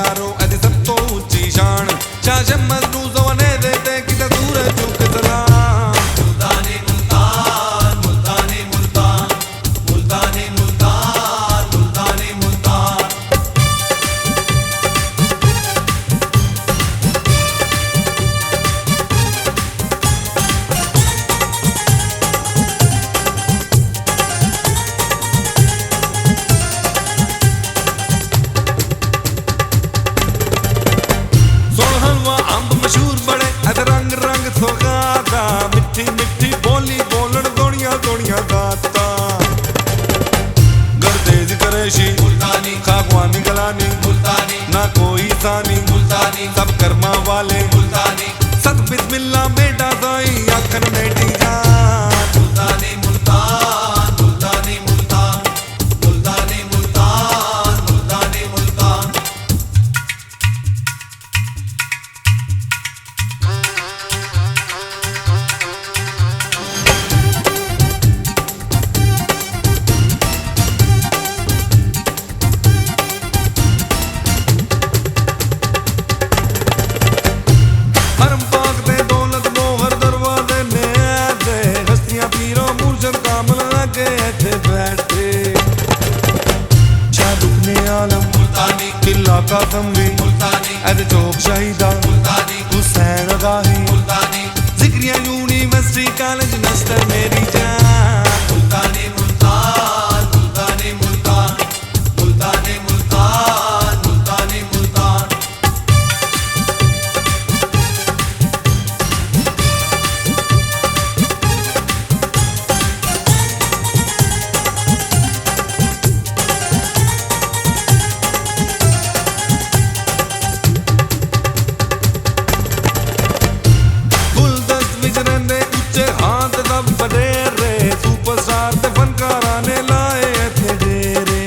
यारो अदी सब तो ऊंची शान शाह मजनू जवाने देते कि सूरज चुक सलाम मुल्तानी मुल्तान मुल्तानी मुल्तान मुल्तानी मुल्तान मुल्तानी मुल्तान मशहूर बड़े अद रंग रंग सोगाता मिठी मिठी बोली बोलन दोनिया दोनिया गाता गर्देज करेशी मुल्तानी खागवानी गलानी मुल्तानी ना कोई सानी मुल्तानी सब कर्मा वाले मुल्तानी सद बिस्मिल्लाह बेटा साई आखन बेटी जान मुल्तानी मुल्तान मुल्तानी मुल्तान मुल्तानी मुल्तान मुल्तानी मुल्तान कासम भी मुल्तानी अद चौक शाहिदा मुल्तानी हुसैन गाही मुल्तानी जिक्रिया यूनिवर्सिटी कॉलेज नस्टर मेरी जान मुल्तानी मुल्तान मुल्तानी मुल्तान मुल्तानी मुल्तान मुल्तानी मुल्तान सुपरस्टार ते फनकारा ने लाए इत्थे डेरे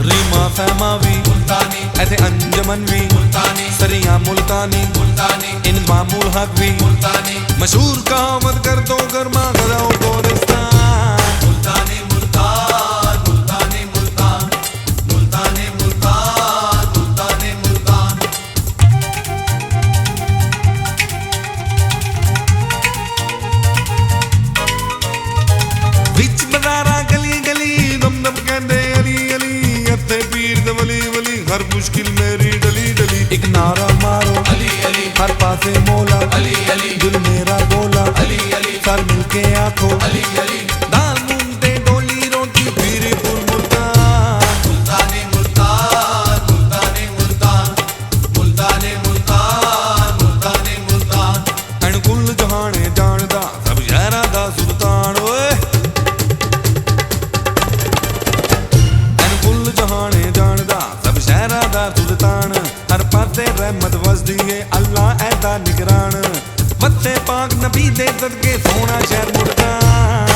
रीमा फैमा भी मुल्तानी ऐसे अंजमन भी मुल्तानी सरिया मुल्तानी मुल्तानी इनमामुल हक भी मुल्तानी मशहूर कहावत कर दो गर्मा गजाओ गोरिस्तान मुल्तानी मुल्तान मुल्तानी मुल्तान मुल्तानी मुल्तान मुल्तानी मुल्तान बिच बजारा गली गली दम दम कहंदे अली अली अते पीर दे वली वली हर मुश्किल मेरी डली डली एक नारा मारो अली अली हर पासे मौला अली अली दिल मेरा बोला अली अली सर मिलके आंखों अली अली दाल मूंग ते डोली रोटी पीर पुर मुल्तान मुल्तानी मुल्तान मुल्तानी मुल्तान मुल्तानी मुल्तान मुल्तानी मुल्तान अण कुल जहाने जानदा सब शहरा दा सुल्तान ओए जहाने जानदा सब शहरा दा सुल्तान हर पासे रहमत वसदी है अल्लाह ऐदा निगरान वत्ते पाक नबी दे सदके सोना शहर मुल्तान